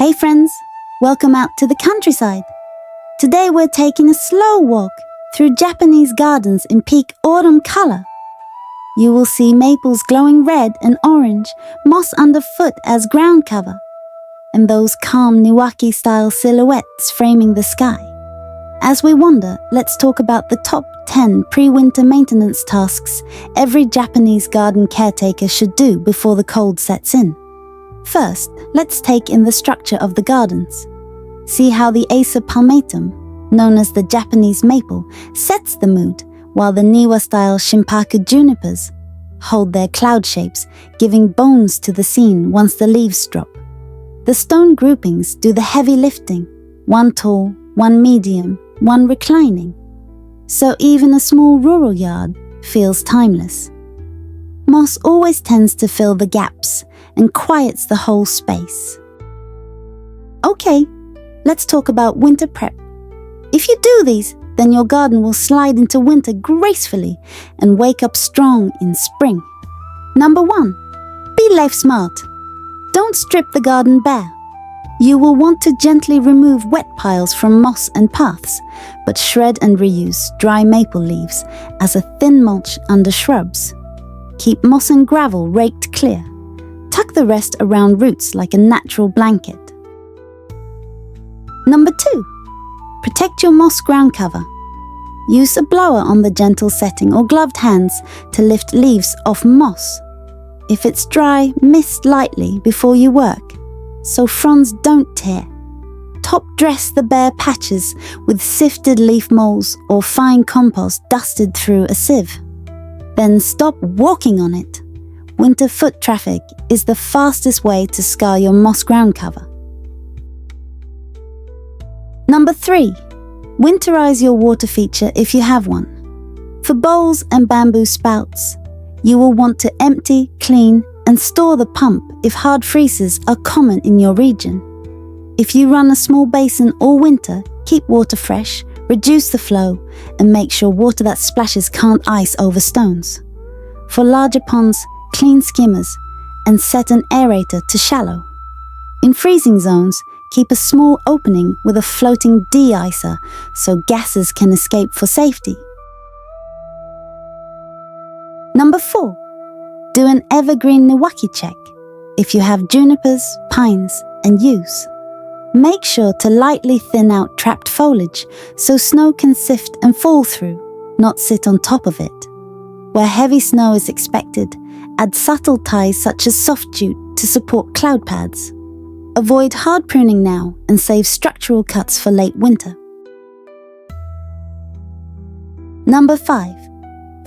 Hey friends, welcome out to the countryside. Today we're taking a slow walk through Japanese gardens in peak autumn color. You will see maples glowing red and orange, moss underfoot as ground cover, and those calm Niwaki-style silhouettes framing the sky. As we wander, let's talk about the top 10 pre-winter maintenance tasks every Japanese garden caretaker should do before the cold sets in. First, let's take in the structure of the gardens. See how the Acer palmatum, known as the Japanese maple, sets the mood, while the Niwa-style Shimpaku junipers hold their cloud shapes, giving bones to the scene once the leaves drop. The stone groupings do the heavy lifting, one tall, one medium, one reclining. So even a small rural yard feels timeless. Moss always tends to fill the gaps and quiets the whole space. Okay, let's talk about winter prep. If you do these, then your garden will slide into winter gracefully and wake up strong in spring. Number 1, be life smart. Don't strip the garden bare. You will want to gently remove wet piles from moss and paths, but shred and reuse dry maple leaves as a thin mulch under shrubs. Keep moss and gravel raked clear. Tuck the rest around roots like a natural blanket. Number 2, protect your moss ground cover. Use a blower on the gentle setting or gloved hands to lift leaves off moss. If it's dry, mist lightly before you work, so fronds don't tear. Top dress the bare patches with sifted leaf molds or fine compost dusted through a sieve. Then stop walking on it. Winter foot traffic is the fastest way to scar your moss ground cover. Number 3, winterize your water feature if you have one. For bowls and bamboo spouts, you will want to empty, clean, and store the pump if hard freezes are common in your region. If you run a small basin all winter, keep water fresh, reduce the flow, and make sure water that splashes can't ice over stones. For larger ponds, clean skimmers and set an aerator to shallow. In freezing zones, keep a small opening with a floating de-icer so gases can escape for safety. Number 4, do an evergreen Niwaki check if you have junipers, pines, and yews. Make sure to lightly thin out trapped foliage so snow can sift and fall through, not sit on top of it. Where heavy snow is expected, add subtle ties such as soft jute to support cloud pads. Avoid hard pruning now and save structural cuts for late winter. Number 5,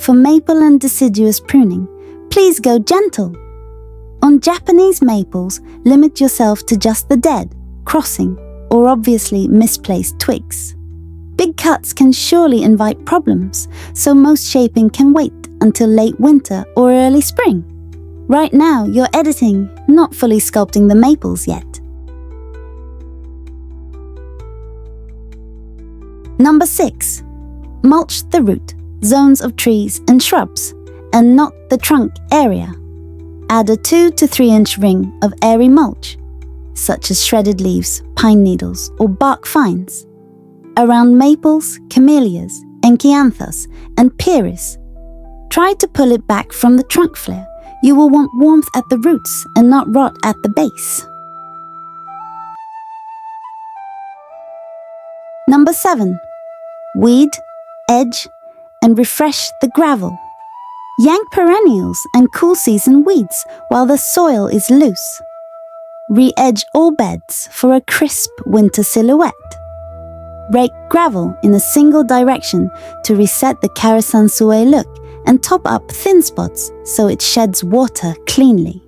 for maple and deciduous pruning, please go gentle. On Japanese maples, limit yourself to just the dead, crossing, or obviously misplaced twigs. Big cuts can surely invite problems, so most shaping can wait until late winter or early spring. Right now, you're editing, not fully sculpting the maples yet. Number 6, mulch the root, zones of trees and shrubs, and not the trunk area. Add a 2 to 3 inch ring of airy mulch, such as shredded leaves, pine needles, or bark fines. Around maples, camellias, enkianthus, and pieris. Try to pull it back from the trunk flare. You will want warmth at the roots and not rot at the base. Number 7, weed, edge, and refresh the gravel. Yank perennials and cool season weeds while the soil is loose. Re-edge all beds for a crisp winter silhouette. Rake gravel in a single direction to reset the karasansue look and top up thin spots so it sheds water cleanly.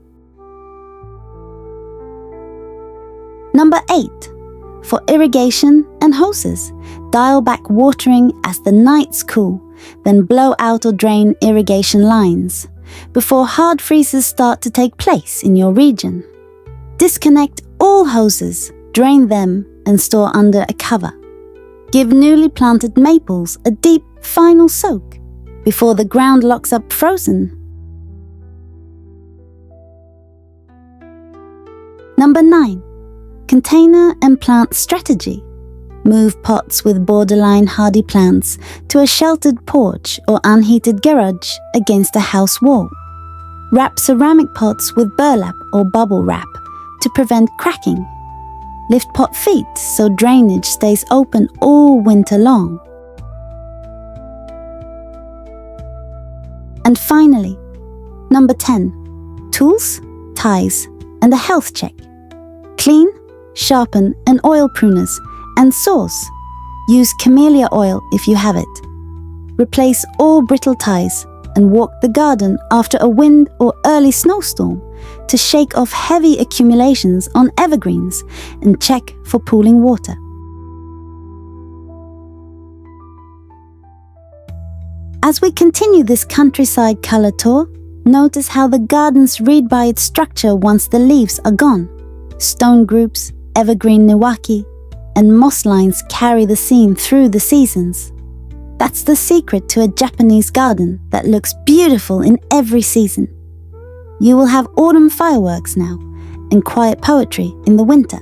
Number 8, for irrigation and hoses, dial back watering as the nights cool, then blow out or drain irrigation lines before hard freezes start to take place in your region. Disconnect all hoses, drain them, and store under a cover. Give newly planted maples a deep final soak before the ground locks up frozen. Number 9. container and plant strategy. Move pots with borderline hardy plants to a sheltered porch or unheated garage against a house wall. Wrap ceramic pots with burlap or bubble wrap to prevent cracking. Lift pot feet so drainage stays open all winter long. And finally, number 10, tools, ties, and a health check. Clean, sharpen, and oil pruners and saws. Use camellia oil if you have it. Replace all brittle ties and walk the garden after a wind or early snowstorm to shake off heavy accumulations on evergreens and check for pooling water. As we continue this countryside colour tour, notice how the gardens read by its structure once the leaves are gone. Stone groups, evergreen Niwaki, and moss lines carry the scene through the seasons. That's the secret to a Japanese garden that looks beautiful in every season. You will have autumn fireworks now and quiet poetry in the winter.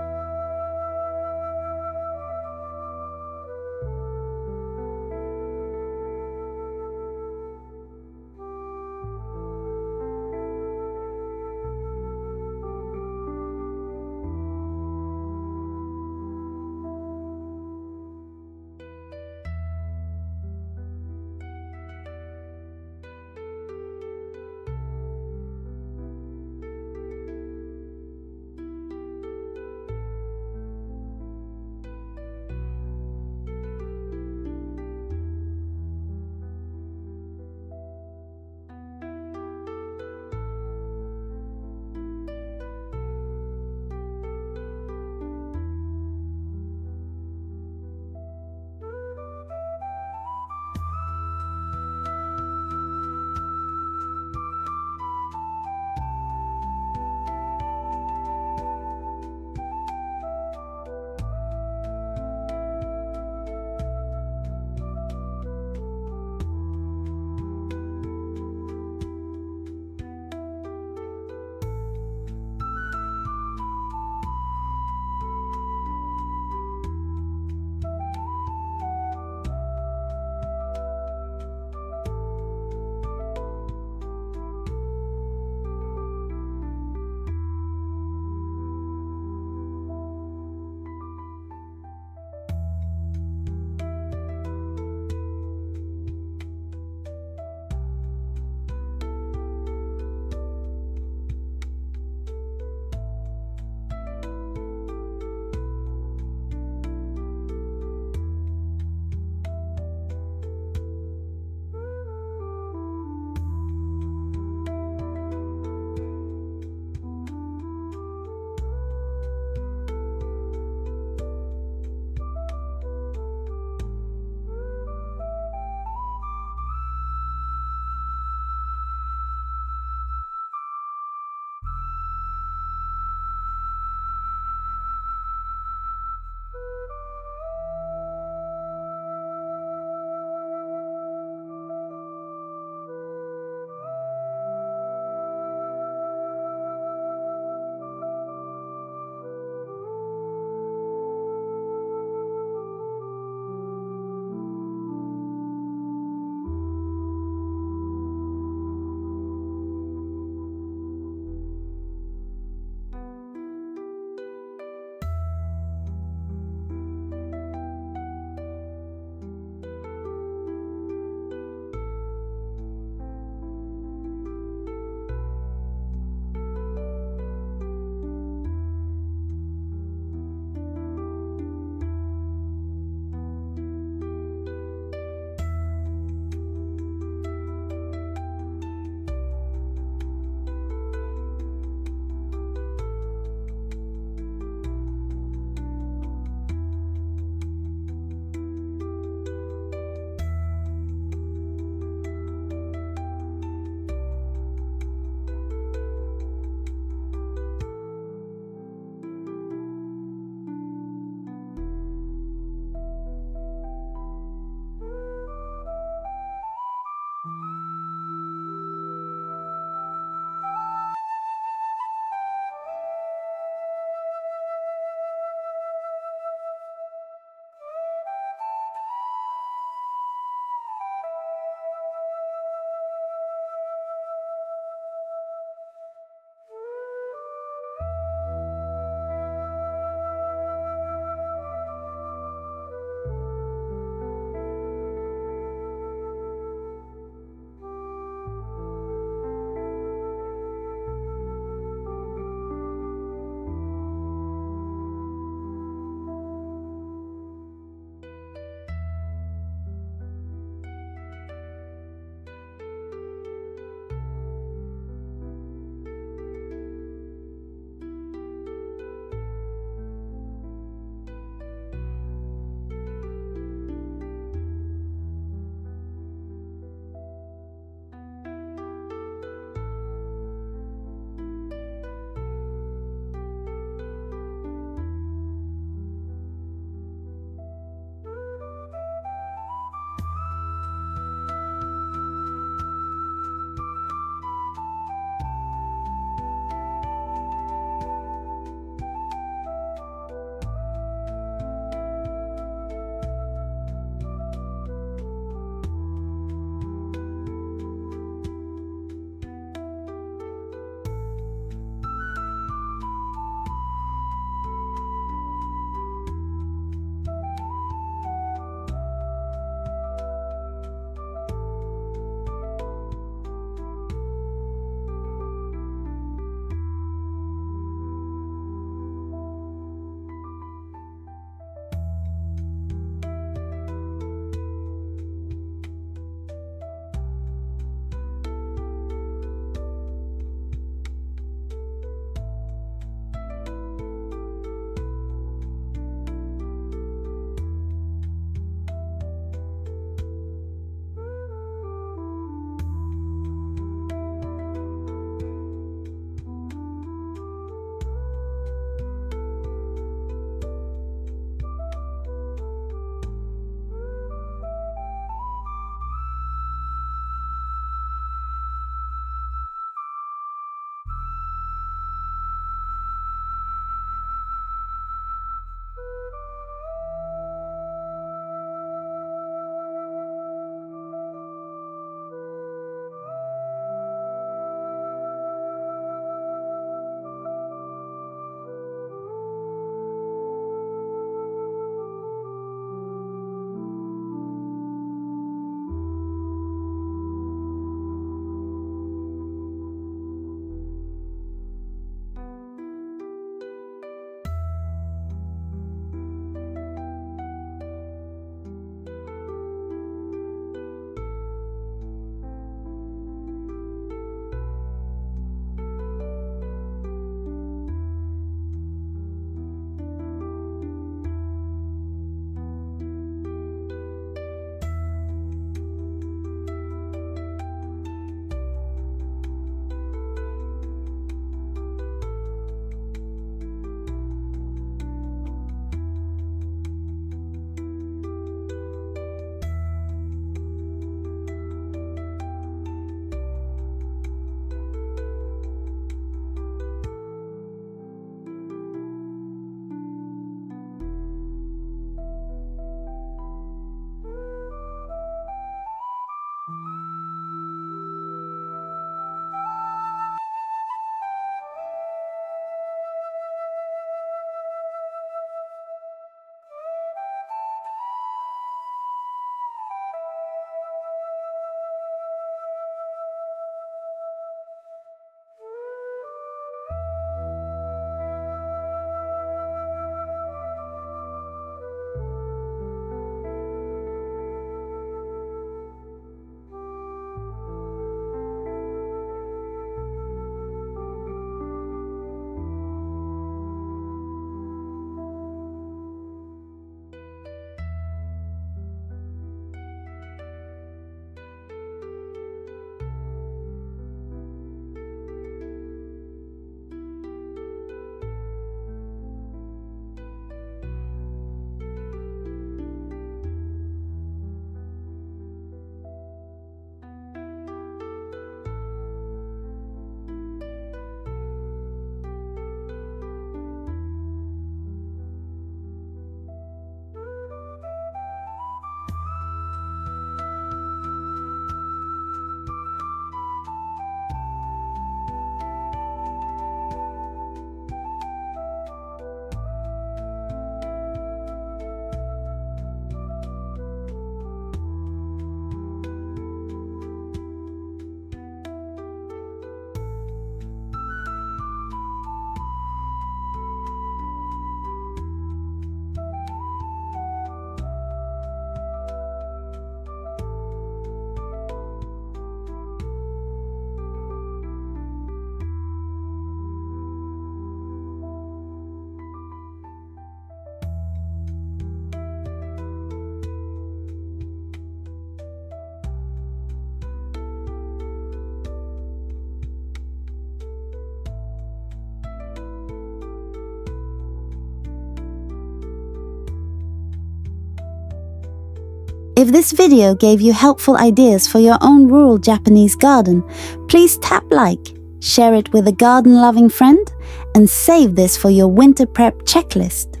If this video gave you helpful ideas for your own rural Japanese garden, please tap like, share it with a garden-loving friend, and save this for your winter prep checklist.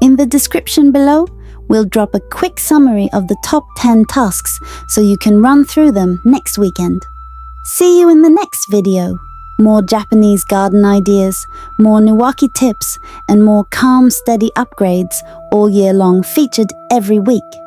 In the description below, we'll drop a quick summary of the top 10 tasks so you can run through them next weekend. See you in the next video. More Japanese garden ideas, more Niwaki tips, and more calm, steady upgrades all year long featured every week.